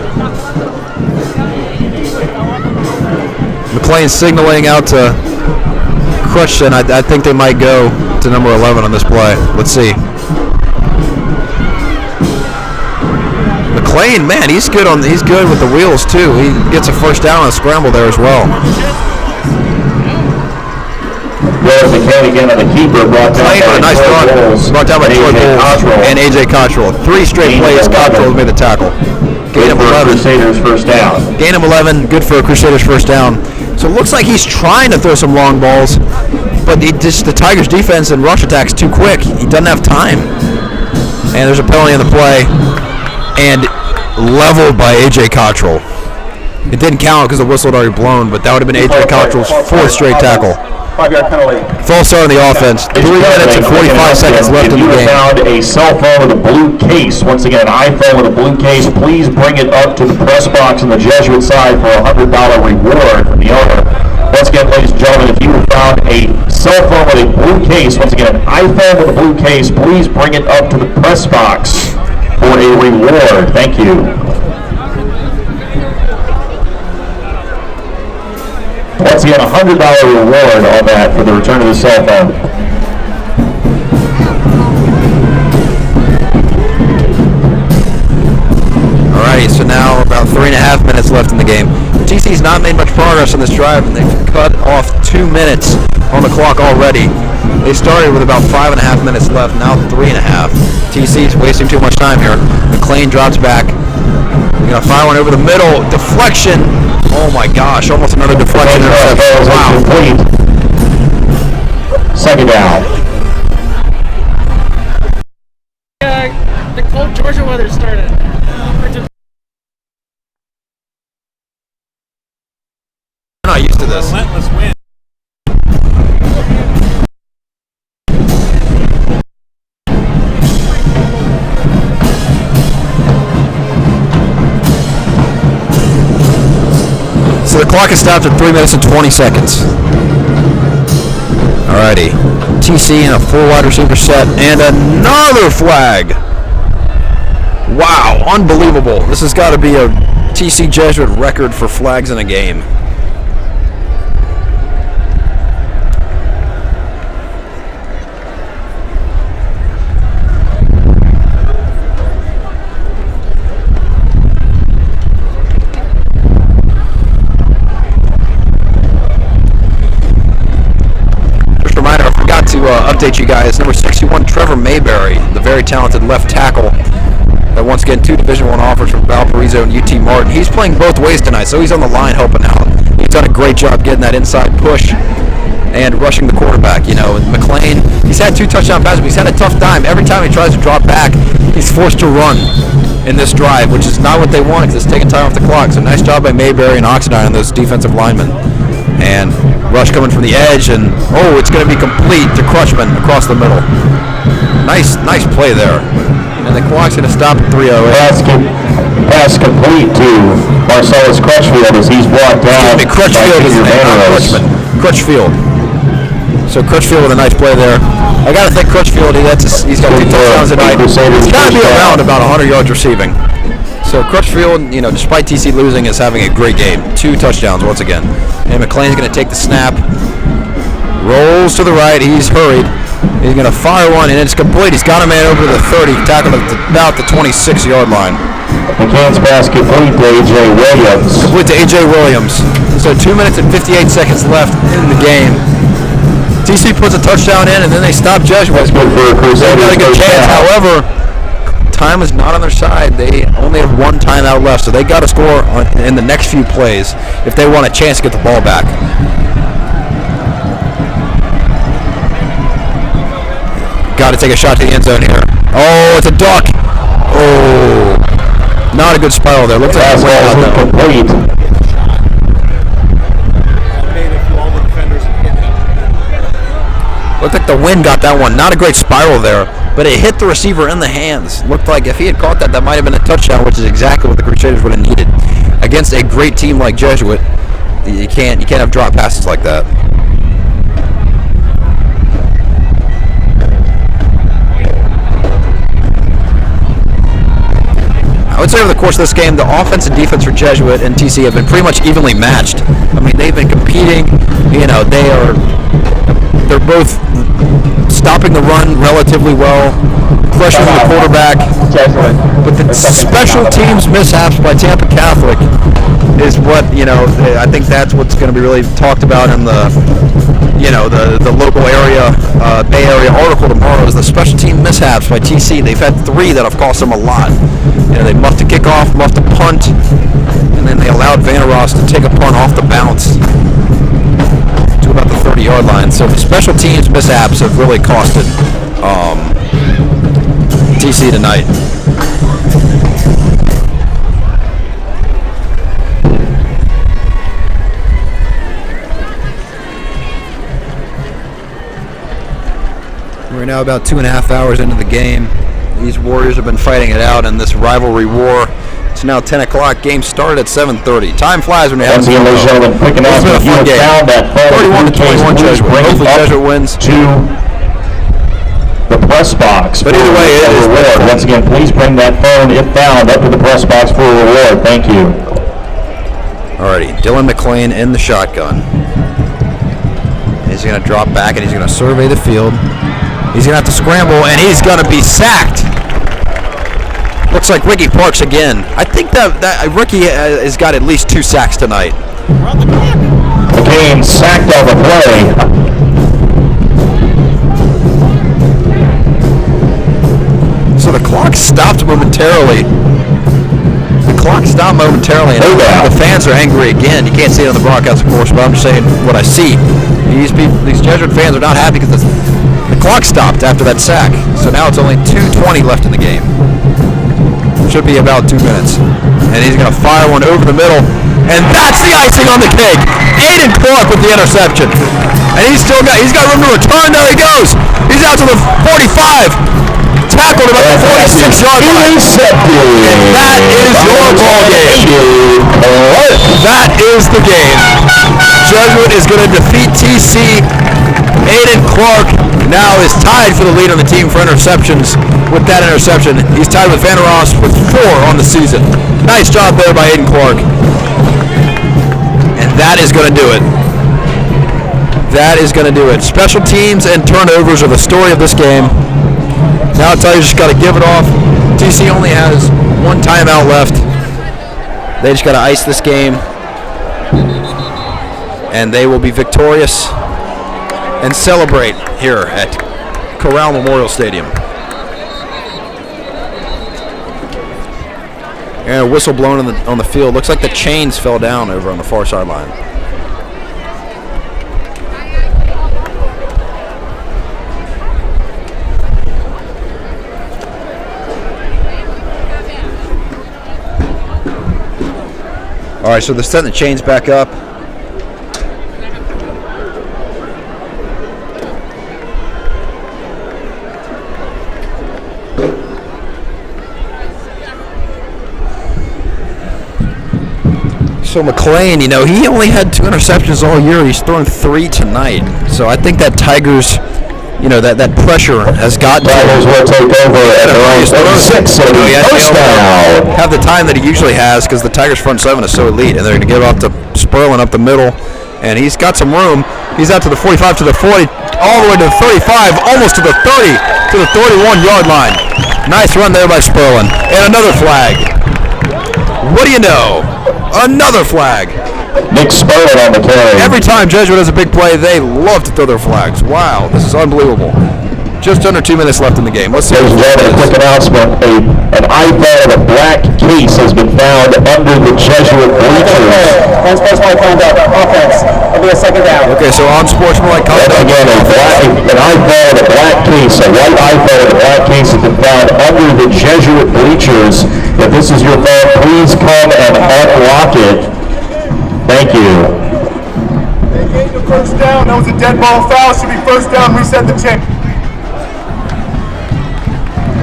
[SPEAKER 1] McLean signaling out to Crutchton. I think they might go to number 11 on this play. Let's see. McLean, man, he's good with the wheels too. He gets a first down on a scramble there as well.
[SPEAKER 5] Will McCain again on the keeper, brought down
[SPEAKER 1] Playing with a nice run. Brought down by Troy Bowles and A.J. Cottrell. 3 straight plays, Cottrell made the tackle. Gain of 11.
[SPEAKER 5] Crusaders first down.
[SPEAKER 1] Gain of 11, good for a Crusaders first down. So it looks like he's trying to throw some long balls, but the Tigers' defense and rush attack's too quick. He doesn't have time. And there's a penalty on the play, and leveled by A.J. Cottrell. It didn't count because the whistle had already blown, but that would have been A.J. Cottrell's 4th straight tackle.
[SPEAKER 2] 5-yard penalty.
[SPEAKER 1] False start on the offense. 3 minutes and 45 seconds left in the game.
[SPEAKER 5] If you have found a cell phone with a blue case, once again, an iPhone with a blue case, please bring it up to the press box on the Jesuit side for a $100 reward from the owner. Once again, ladies and gentlemen, if you have found a cell phone with a blue case, once again, an iPhone with a blue case, please bring it up to the press box for a reward. Thank you. Once again, a $100 reward on that for the return of the cell phone.
[SPEAKER 1] Alrighty, so now about 3.5 minutes left in the game. TC's not made much progress on this drive, and they've cut off 2 minutes on the clock already. They started with about 5.5 minutes left, now 3.5. TC's wasting too much time here. McLean drops back. They're going to fire one over the middle. Deflection. Oh my gosh, almost another deflection interception. Wow.
[SPEAKER 5] Second down.
[SPEAKER 4] The cold Georgia weather started.
[SPEAKER 1] I'm not used to this.
[SPEAKER 4] Relentless wind.
[SPEAKER 1] So the clock is stopped at 3 minutes and 20 seconds. Alrighty. TC in a full wide receiver set and another flag. Wow, unbelievable. This has got to be a TC Jesuit record for flags in a game. Update you guys. Number 61, Trevor Mayberry, the very talented left tackle that once again 2 Division I offers from Valparaiso and UT Martin. He's playing both ways tonight, so he's on the line helping out. He's done a great job getting that inside push and rushing the quarterback. You know, and McLean, he's had 2 touchdown passes, but he's had a tough time. Every time he tries to drop back, he's forced to run in this drive, which is not what they want because it's taking time off the clock. So nice job by Mayberry and Oxidine on those defensive linemen. And rush coming from the edge, and it's going to be complete to Crutchman across the middle. Nice play there. And the clock's going to stop at 3:08.
[SPEAKER 5] Pass complete to Marcellus Crutchfield as he's brought down.
[SPEAKER 1] Crutchfield is the name, not Crutchman. Crutchfield. So Crutchfield with a nice play there. I got to think Crutchfield, he's got 2 touchdowns tonight. He's got to be around about 100 yards receiving. So Crutchfield, despite TC losing, is having a great game. 2 touchdowns once again. And McLean's going to take the snap. Rolls to the right. He's hurried. He's going to fire one, and it's complete. He's got a man over to the 30, tackled at about the 26-yard line.
[SPEAKER 5] McCain's pass complete to A.J. Williams.
[SPEAKER 1] Complete to A.J. Williams. So 2 minutes and 58 seconds left in the game. TC puts a touchdown in, and then they stop Jesuit.
[SPEAKER 5] That's good for a Crusaders.
[SPEAKER 1] They've got a good chance. However, time is not on their side. They only have 1 timeout left, so they got to score in the next few plays if they want a chance to get the ball back. Got to take a shot to the end zone here. Oh, it's a duck. Oh, not a good spiral there. Looks like it's way out there.
[SPEAKER 5] Complete.
[SPEAKER 1] Looked like the wind got that one. Not a great spiral there, but it hit the receiver in the hands. Looked like if he had caught that, that might have been a touchdown, which is exactly what the Crusaders would have needed. Against a great team like Jesuit, you can't have drop passes like that. I would say over the course of this game, the offense and defense for Jesuit and TC have been pretty much evenly matched. I mean, they've been competing. They're both stopping the run relatively well, pressuring the quarterback. But the special teams mishaps by Tampa Catholic is what, I think that's what's going to be really talked about in the local area, Bay Area article tomorrow is the special team mishaps by TC. They've had 3 that have cost them a lot. They muffed a kickoff, muffed a punt, and then they allowed Vandeross to take a punt off the bounce to about the 30-yard line. So the special teams mishaps have really costed TC tonight. We're now about 2.5 hours into the game. These Warriors have been fighting it out in this rivalry war. It's now 10 o'clock. Game started at 7:30. Time flies when you're having fun.
[SPEAKER 5] Ladies and gentlemen, quick announcement. You have found that
[SPEAKER 1] 31-21 Jesuit. Hopefully Jesuit wins.
[SPEAKER 5] To the press box.
[SPEAKER 1] But either way, it is
[SPEAKER 5] reward. Once again, please bring that phone, if found, up to the press box for a reward. Thank you.
[SPEAKER 1] Alrighty, Dylan McLean in the shotgun. He's going to drop back and he's going to survey the field. He's going to have to scramble, and he's going to be sacked. Looks like Ricky Parks again. I think that Ricky has got at least 2 sacks tonight.
[SPEAKER 5] McCain sacked on the play.
[SPEAKER 1] So the clock stopped momentarily. And the fans are angry again. You can't see it on the broadcast, of course, but I'm just saying what I see. These Jesuit fans are not happy because the clock stopped after that sack. So now it's only 2:20 left in the game. Should be about 2 minutes. And he's going to fire one over the middle. And that's the icing on the cake. Aiden Clark with the interception. And he's got room to return. There he goes. He's out to the 45. Tackled about the 46-yard line. And that is your ball game. That is the game. Jesuit is going to defeat TC. Aiden Clark now is tied for the lead on the team for interceptions with that interception. He's tied with Vandeross with 4 on the season. Nice job there by Aiden Clark. And that is going to do it. That is going to do it. Special teams and turnovers are the story of this game. Now Tigers just got to give it off. TC only has 1 timeout left. They just got to ice this game. And they will be victorious and celebrate here at Corral Memorial Stadium. And a whistle blown on the field. Looks like the chains fell down over on the far sideline. All right, so they're setting the chains back up. So McLean, he only had 2 interceptions all year. He's thrown 3 tonight. So I think that Tigers, that pressure has gotten to him.
[SPEAKER 5] Tigers will take over at around 36.
[SPEAKER 1] Have the time that he usually has because the Tigers front 7 is so elite, and they're going to give up to Sperlin up the middle, and he's got some room. He's out to the 45, to the 40, all the way to the 35, almost to the 30, to the 31-yard line. Nice run there by Sperlin, and another flag. What do you know? Another flag.
[SPEAKER 5] Nick Sperlin on the carry.
[SPEAKER 1] Every time Jesuit has a big play, they love to throw their flags. Wow, this is unbelievable. Just under 2 minutes left in the game. Let's see.
[SPEAKER 5] Ladies and gentlemen, a quick announcement. An iPhone of a black case has been found under the Jesuit bleachers.
[SPEAKER 2] Unsportsmanlike conduct, offense. It'll be a second down.
[SPEAKER 1] Okay, so unsportsmanlike conduct.
[SPEAKER 5] Again, an iPhone of a black case, a white iPhone of a black case has been found under the Jesuit bleachers. If this is your phone, please come and unlock it. Thank you.
[SPEAKER 2] They gave the first down. That was a dead ball foul. Should be first down. Reset the chain.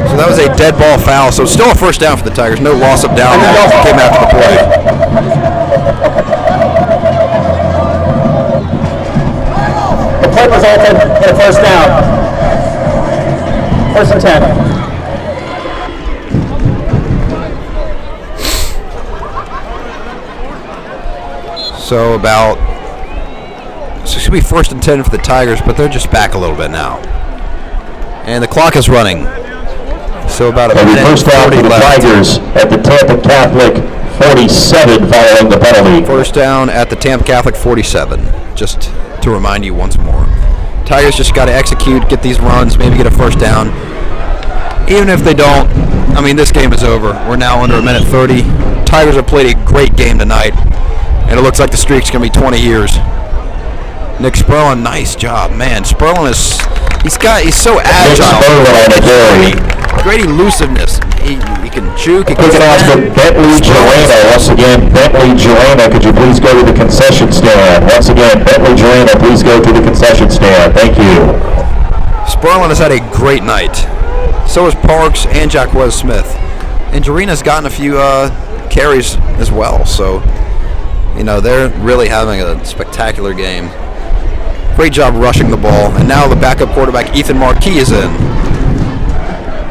[SPEAKER 1] So that was a dead ball foul. So still a first down for the Tigers. No loss of down. Came after the play.
[SPEAKER 2] The play resulted in a first down. 1st and 10.
[SPEAKER 1] So it should be 1st and 10 for the Tigers, but they're just back a little bit now. And the clock is running. So about a minute
[SPEAKER 5] first down for the
[SPEAKER 1] left.
[SPEAKER 5] Tigers at the Tampa Catholic 47 following the penalty.
[SPEAKER 1] First down at the Tampa Catholic 47, just to remind you once more. Tigers just got to execute, get these runs, maybe get a first down. Even if they don't, I mean, this game is over. We're now under a minute 30. Tigers have played a great game tonight, and it looks like the streak's going to be 20 years. Nick Sperlin, nice job, man. Sperlin is, he's so agile. Great elusiveness. He can juke. He
[SPEAKER 5] Quick announcement, Bentley Gerena. Once again, Bentley Gerena, could you please go to the concession stand? Once again, Bentley Gerena, please go to the concession stand. Thank you.
[SPEAKER 1] Sperlin has had a great night. So has Parks and Jaquez Smith. And Gerena's gotten a few carries as well. So, you know, they're really having a spectacular game. Great job rushing the ball. And now the backup quarterback, Ethan Marquis, is in.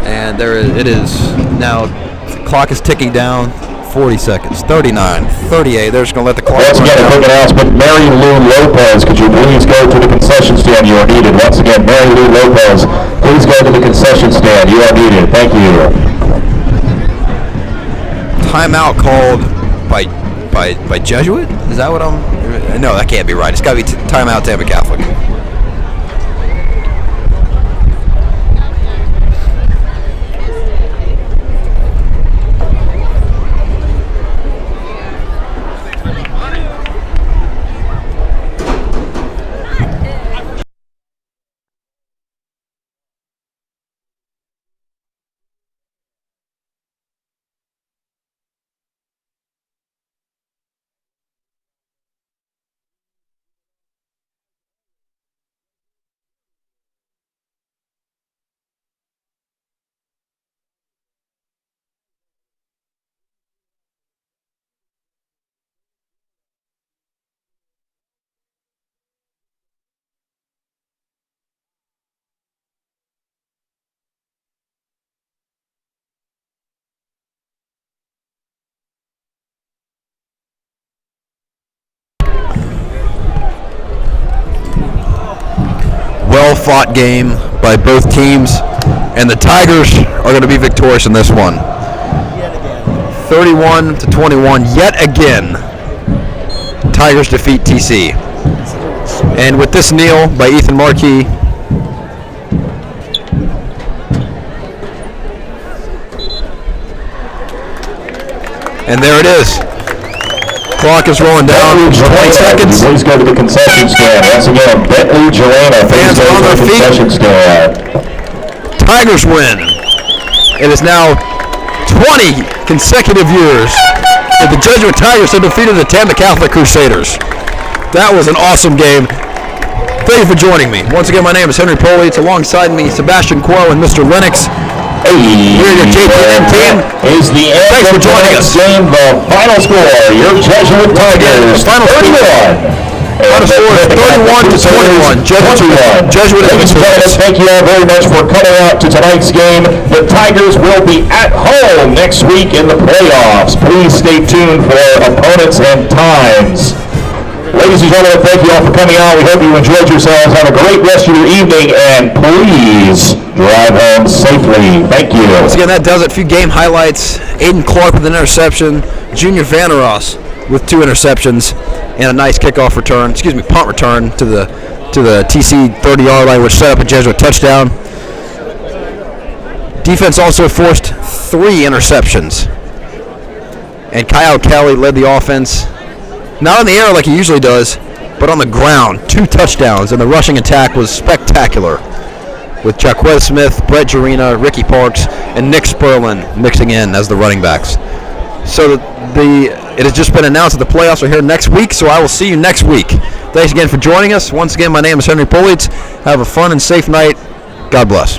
[SPEAKER 1] And there it is. Now the clock is ticking down. 40 seconds. 39, 38. They're just going to let the clock
[SPEAKER 5] Once
[SPEAKER 1] run
[SPEAKER 5] again, a
[SPEAKER 1] down.
[SPEAKER 5] quick announcement. Mary Lou Lopez, could you please go to the concession stand? You are needed. Once again, Mary Lou Lopez, please go to the concession stand. You are needed. Thank you.
[SPEAKER 1] Timeout called by Jesuit? Is that what I'm... No, that can't be right. It's got to be timeout Tampa Catholic. Well-fought game by both teams, and the Tigers are going to be victorious in this one. 31-21, yet again. Tigers defeat TC. And with this kneel by Ethan Marquis, and there it is. Clock is rolling down. 20 seconds.
[SPEAKER 5] Please go to the concession stand. Once again, Bentley Gerena, please go to the concession stand.
[SPEAKER 1] Tigers win. It is now 20 consecutive years that the Jesuit Tigers have defeated the Tampa Catholic Crusaders. That was an awesome game. Thank you for joining me. Once again, my name is Henry Politz. Alongside me, Sebastian Quo and Mr. Lennox. We're your JPN team.
[SPEAKER 5] Is the end
[SPEAKER 1] Thanks for
[SPEAKER 5] of
[SPEAKER 1] joining us.
[SPEAKER 5] Game, the final score, your Jesuit Tigers,
[SPEAKER 1] Final score.
[SPEAKER 5] 31.
[SPEAKER 1] Final score is 31-21. Jesuit is
[SPEAKER 5] Ladies and gentlemen, thank you all very much for coming out to tonight's game. The Tigers will be at home next week in the playoffs. Please stay tuned for opponents and times. Ladies and gentlemen, thank you all for coming out. We hope you enjoyed yourselves. Have a great rest of your evening, and please drive home safely. Thank you.
[SPEAKER 1] Once again, that does it. A few game highlights. Aiden Clark with an interception. Junior Vanderos with 2 interceptions and a nice kickoff return. Punt return to the TC 30-yard line, which set up a Jesuit touchdown. Defense also forced 3 interceptions. And Kyle Kelly led the offense. Not in the air like he usually does, but on the ground. 2 touchdowns, and the rushing attack was spectacular, with Jaquez Smith, Brett Gerena, Ricky Parks, and Nick Sperlin mixing in as the running backs. So it has just been announced that the playoffs are here next week, so I will see you next week. Thanks again for joining us. Once again, my name is Henry Politz. Have a fun and safe night. God bless.